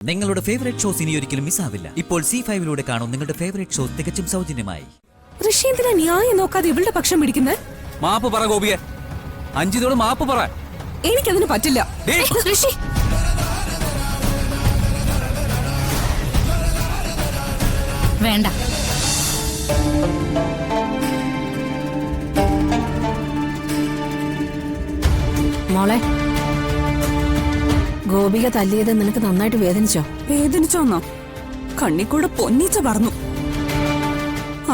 നിങ്ങളുടെ favourite shows ഇനി ഒരിക്കലും മിസ്സാവില്ല. ഇപ്പോൾ C5 കാണും നിങ്ങളുടെ ഫേവറേറ്റ് ഷോസ് തികച്ചും സൗജന്യമായി. ഋഷി എന്തിനാ ന്യായം നോക്കാതെ ഇവളുടെ പക്ഷം പിടിക്കുന്നത്? മാപ്പ് പറ ഗോപിയെ, അഞ്ജിതോട് മാപ്പ് പറ. എനിക്കതിന് പറ്റില്ല. ഋഷി വേണ്ട. മോളെ, ഗോപിക തല്ലിയത് നിനക്ക് നന്നായിട്ട് വേദനിച്ചോ? വേദനിച്ചോന്നോ? കണ്ണിക്കൂടെ പൊന്നീച്ച പറന്നു.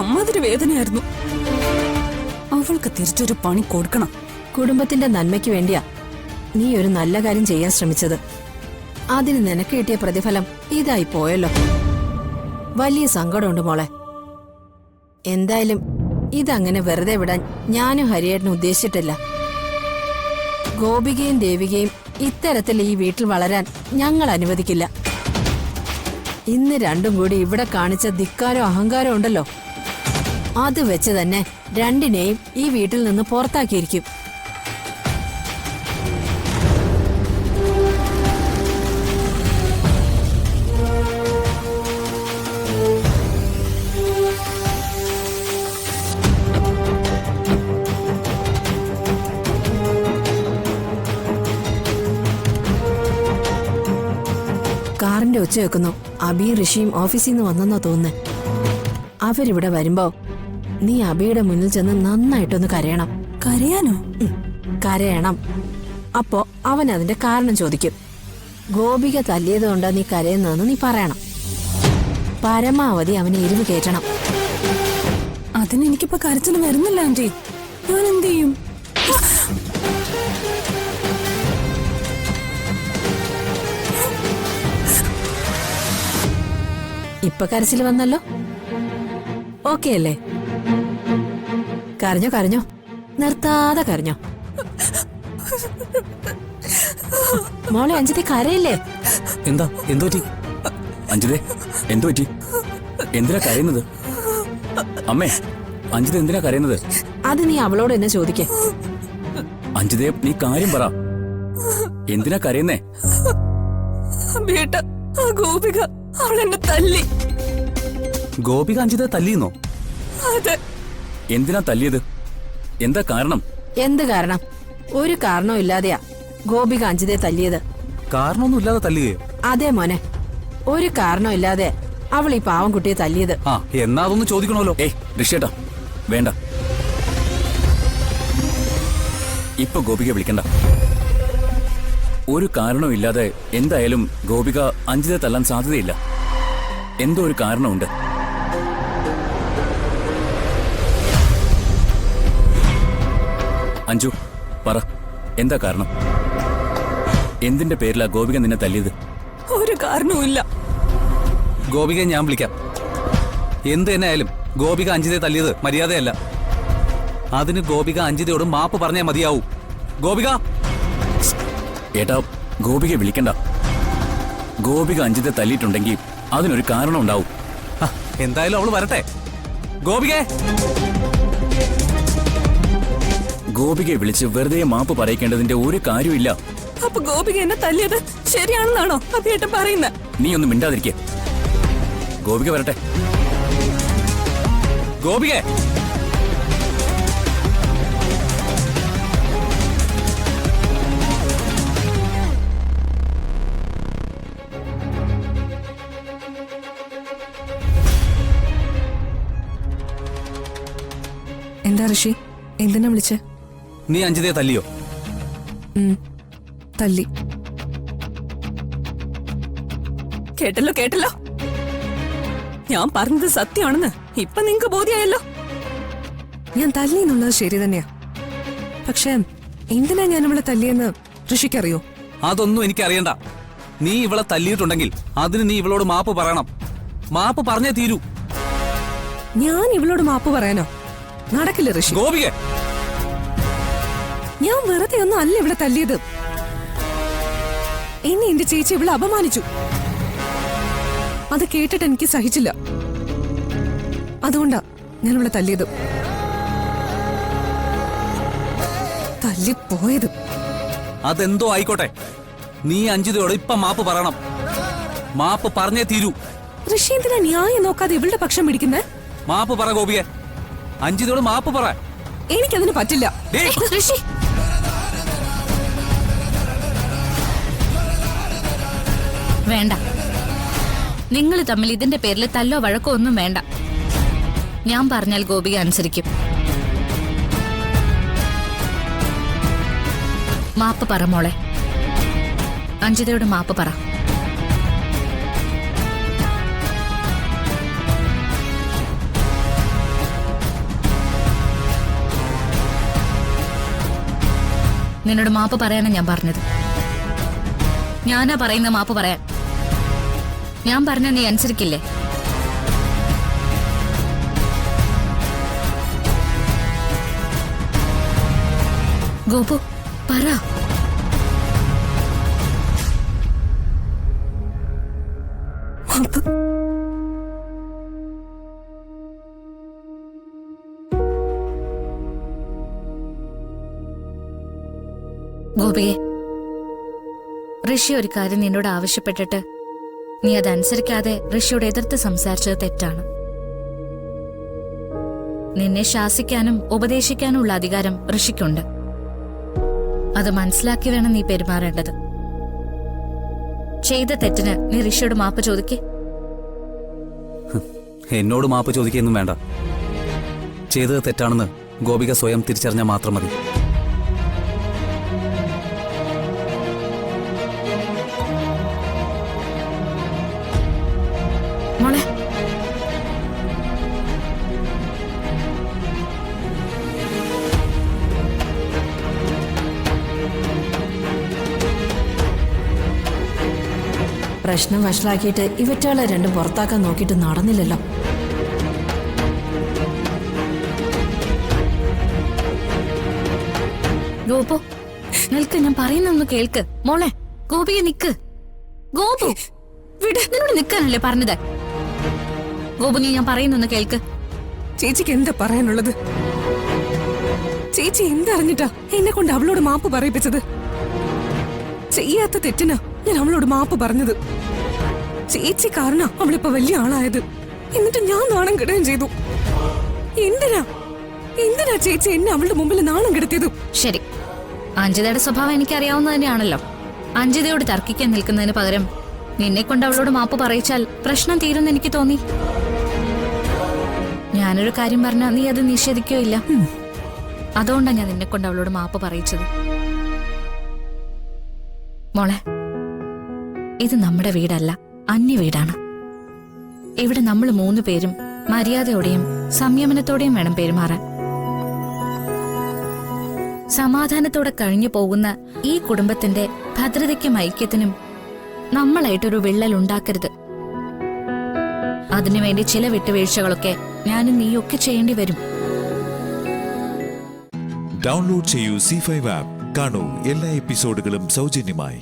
അമ്മതൊരു വേദനയായിരുന്നു. അവൾക്ക് തിരിച്ചൊരു പണി കൊടുക്കണം. കുടുംബത്തിന്റെ നന്മയ്ക്ക് വേണ്ടിയാ നീ ഒരു നല്ല കാര്യം ചെയ്യാൻ ശ്രമിച്ചത്. അതിന് നിനക്ക് കിട്ടിയ പ്രതിഫലം ഇതായി പോയല്ലോ. വലിയ സങ്കടമുണ്ട് മോളെ. എന്തായാലും ഇതങ്ങനെ വെറുതെ വിടാൻ ഞാനും ഹരിയേട്ടനും ഉദ്ദേശിച്ചിട്ടില്ല. ഗോപികയും ദേവികയും ഇത്തരത്തിൽ ഈ വീട്ടിൽ വളരാൻ ഞങ്ങൾ അനുവദിക്കില്ല. ഇന്ന് രണ്ടും കൂടി ഇവിടെ കാണിച്ച ധിക്കാരോ അഹങ്കാരോ ഉണ്ടല്ലോ, അത് വെച്ച് തന്നെ രണ്ടിനെയും ഈ വീട്ടിൽ നിന്ന് പുറത്താക്കിയിരിക്കും. കാറിന്റെ ഒച്ച വെക്കുന്നു. അബി ഋഷിയും ഓഫീസിൽ നിന്ന് വന്നെന്നാ തോന്നുന്നേ. അവരിവിടെ വരുമ്പോ നീ അബിയുടെ മുന്നിൽ ചെന്ന് നന്നായിട്ടൊന്ന് കരയണം. കരയാനോ? കരയണം. അപ്പോ അവൻ അതിന്റെ കാരണം ചോദിക്കും. ഗോപിക തല്ലിയതുകൊണ്ടാ നീ കരയുന്നതെന്ന് നീ പറയണം. പരമാവധി അവനെ എരിവ് കയറ്റണം. അതിനെനിക്കിപ്പോ കരച്ചിന് വരുന്നില്ല ആന്റി. ഞാൻ എന്ത് ചെയ്യും? ഇപ്പൊ കരച്ചിൽ വന്നല്ലോ. ഓക്കെ അല്ലേ? കരഞ്ഞോ കരഞ്ഞോ, നിർത്താതെ കരഞ്ഞോ. മോളെ അഞ്ജിത കരയില്ലേ? എന്താ എന്തു പറ്റി അഞ്ജിതേ? എന്തു പറ്റി? എന്തിനാ കരയുന്നത്? അമ്മേ, അഞ്ജിത എന്തിനാ കരയുന്നത്? അത് നീ അവളോട് എന്നെ ചോദിക്കേ. അഞ്ജിതേ, നീ കാര്യം പറ. എന്തിനാ കരയുന്നേ? ബേട്ട, ആ ഗോപിക അവൾ എന്നെ തല്ലി. ഗോപിക അഞ്ജിത തല്ലിയെന്നോ? അതെ. എന്തിനാ തല്ലിയത്? എന്താ കാരണം? എന്ത് കാരണം? ഒരു കാരണവും ഇല്ലാതെയാ ഗോപിക അഞ്ജിതയെ തല്ലിയത്. കാരണമൊന്നും ഇല്ലാതെ തല്ലുകയോ? അതെ മോനെ, ഒരു കാരണവും ഇല്ലാതെ അവൾ ഈ പാവം കുട്ടിയെ തല്ലിയത്. ആ, എന്നാ അതൊന്ന് ചോദിക്കണമല്ലോ. ഏയ് ഋഷിയേട്ടാ, വേണ്ട. ഇപ്പൊ ഗോപിക വിളിക്കണ്ട. ഒരു കാരണവും ഇല്ലാതെ എന്തായാലും ഗോപിക അഞ്ജിതയെ തല്ലാൻ സാധ്യതയില്ല. എന്തോ ഒരു കാരണമുണ്ട്. അഞ്ജു, പറ, എന്താ കാരണം? എന്തിന്റെ പേരിലാ ഗോപിക നിന്നെ തല്ലിയത്? ഒരു കാരണവുമില്ല. ഗോപികയെ ഞാൻ വിളിക്കാം. എന്ത് തന്നെ ആയാലും ഗോപിക അഞ്ജിതയെ തല്ലിയത് മര്യാദയല്ല. അതിന് ഗോപിക അഞ്ജിതയോട് മാപ്പ് പറഞ്ഞേ മതിയാവൂ. ഗോപിക! ഏട്ടാ, ഗോപികയെ വിളിക്കണ്ട. ഗോപിക അഞ്ജിതയെ തല്ലിയിട്ടുണ്ടെങ്കിൽ അതിനൊരു കാരണം ഉണ്ടാവും. എന്തായാലും അവള് വരട്ടെ. ഗോപികയെ ഗോപികയെ വിളിച്ച് വെറുതെ മാപ്പ് പറയിക്കേണ്ടതിന്റെ ഒരു കാര്യമില്ല. അപ്പൊ ഗോപിക എന്നെ തല്ലിയത് ശരിയാണെന്നാണോ അഭിയേട്ടൻ പറയുന്നത്? നീ ഒന്നും മിണ്ടാതിരിക്കെ. ഗോപിക വരട്ടെ. ഗോപികയെ! എന്താ ഋഷി, എന്തിനാ വിളിച്ചേ? നീ അഞ്ജിതയെ തല്ലിയോ? തല്ലി. കേട്ടല്ലോ കേട്ടല്ലോ, ഞാൻ പറഞ്ഞത് സത്യമാണെന്ന് ഇപ്പൊ നിങ്ങക്ക് ബോധ്യായല്ലോ. ഞാൻ തല്ലി എന്നുള്ളത് ശരി തന്നെയാ. പക്ഷെ എന്തിനാ ഞാൻ ഇവളെ തല്ലിയെന്ന് ഋഷിക്കറിയോ? അതൊന്നും എനിക്കറിയണ്ട. നീ ഇവളെ തല്ലിയിട്ടുണ്ടെങ്കിൽ അതിന് നീ ഇവളോട് മാപ്പ് പറയണം. മാപ്പ് പറഞ്ഞേ തീരൂ. ഞാൻ ഇവളോട് മാപ്പ് പറയാനോ? നടക്കില്ല ഋഷി. ഗോപിക, ഞാൻ വെറുതെ ഒന്നും അല്ല ഇവിടെ തല്ലിയത്. എന്നെ എന്റെ ചേച്ചി ഇവിടെ അപമാനിച്ചു. അത് കേട്ടിട്ട് എനിക്ക് സഹിച്ചില്ല. അതുകൊണ്ടാ ഞാൻ ഇവിടെ തല്ലിയത്. തല്ലിപ്പോയത്. അതെന്തോ ആയിക്കോട്ടെ, നീ അഞ്ജിതയോട് ഇപ്പൊ മാപ്പ് പറയണം. മാപ്പ് പറഞ്ഞേ തീരൂ. ഋഷി എന്തിനാ ന്യായം നോക്കാതെ ഇവളുടെ പക്ഷം പിടിക്കുന്നേ? മാപ്പ് പറ ഗോപികെ, അഞ്ജിതയോട് മാപ്പ് പറ. എനിക്കതിന് പറ്റില്ല. ഡേയ്, ഋഷി വേണ്ട. നിങ്ങൾ തമ്മിൽ ഇതിന്റെ പേരിൽ തല്ലോ വഴക്കോ ഒന്നും വേണ്ട. ഞാൻ പറഞ്ഞാൽ ഗോപിക അനുസരിക്കും. മാപ്പ് പറ മോളെ, അഞ്ജിതയോട് മാപ്പ് പറ. നിന്നോട് മാപ്പ് പറയാനാ ഞാൻ പറഞ്ഞത്. ഞാനാ പറയുന്ന മാപ്പ് പറയാൻ. ഞാൻ പറഞ്ഞ നീ അനുസരിക്കില്ലേ? ഗോപു പറ. മാപ്പ്. ഗോപിയെ, ഋഷി ഒരു കാര്യം നിന്നോട് ആവശ്യപ്പെട്ടിട്ട് നീ അതനുസരിക്കാതെ ഋഷിയോട് എതിർത്ത് സംസാരിച്ചത് തെറ്റാണ്. നിന്നെ ശാസിക്കാനും ഉപദേശിക്കാനും ഉള്ള അധികാരം ഋഷിക്കുണ്ട്. അത് മനസ്സിലാക്കി വേണം നീ പെരുമാറേണ്ടത്. ചെയ്ത തെറ്റിന് നീ ഋഷിയോട് മാപ്പ് ചോദിക്കേ. എന്നോട് മാപ്പ് ചോദിക്കൊന്നും വേണ്ട. ചെയ്തത് തെറ്റാണെന്ന് ഗോപിക സ്വയം തിരിച്ചറിഞ്ഞാൽ മാത്രം മതി. മോളെ, പ്രശ്നം വഷളാക്കിയിട്ട് ഇവറ്റകളെ രണ്ടും പുറത്താക്കാൻ നോക്കിയിട്ട് നടന്നില്ലല്ലോ. ഗോപു നിൽക്ക്, ഞാൻ പറയുന്നൊന്ന് കേൾക്ക്. മോളെ ഗോപിയെ നിക്ക്. ഗോപു വിട്, നിന്നോട് നിൽക്കാനല്ലേ പറഞ്ഞത്? ഗോപു നീ ഞാൻ പറയുന്നൊന്ന് കേൾക്ക്. ചേച്ചിക്ക് എന്താ പറയാനുള്ളത്? ചേച്ചി എന്തറിഞ്ഞിട്ടാ എന്നെ കൊണ്ട് അവളോട് മാപ്പ് പറയിപ്പിച്ചത്? ചെയ്യാത്ത തെറ്റിനാ ഞാൻ അവളോട് മാപ്പ് പറഞ്ഞത്. ചേച്ചി കാരണം അവളിപ്പോ വലിയ ആളായത്. എന്നിട്ട് ഞാൻ നാണം കെടുകയും ചെയ്തു. എന്തിനാ ചേച്ചി എന്നെ അവളുടെ മുമ്പിൽ നാണം കെടുത്തിയത്? ശരി, അഞ്ജിതയുടെ സ്വഭാവം എനിക്കറിയാവുന്ന തന്നെയാണല്ലോ. അഞ്ജിതയോട് തർക്കിക്കാൻ നിൽക്കുന്നതിന് പകരം നിന്നെ കൊണ്ട് അവളോട് മാപ്പ് പറയിച്ചാൽ പ്രശ്നം തീരുമെന്ന് എനിക്ക് തോന്നി. ഞാനൊരു കാര്യം പറഞ്ഞാൽ നീ അത് നിഷേധിക്കോ ഇല്ല. അതുകൊണ്ടാണ് ഞാൻ നിന്നെ കൊണ്ട് അവളോട് മാപ്പ് പറയിച്ചത്. മോളെ, ഇത് നമ്മുടെ വീടല്ല, അന്യ വീടാണ്. ഇവിടെ നമ്മൾ 3 പേരും മര്യാദയോടെയും സംയമനത്തോടെയും വേണം പെരുമാറാൻ. സമാധാനത്തോടെ കഴിഞ്ഞു പോകുന്ന ഈ കുടുംബത്തിന്റെ ഭദ്രതയ്ക്കും ഐക്യത്തിനും നമ്മളായിട്ടൊരു വിള്ളൽ ഉണ്ടാക്കരുത്. അതിനുവേണ്ടി ചില വിട്ടുവീഴ്ചകളൊക്കെ ഞാനും നീയൊക്കെ ചെയ്യേണ്ടി വരും. ഡൗൺലോഡ് ചെയ്യൂ C5 ആപ്പ്. കാണൂ എല്ലാ എപ്പിസോഡുകളും സൗജന്യമായി.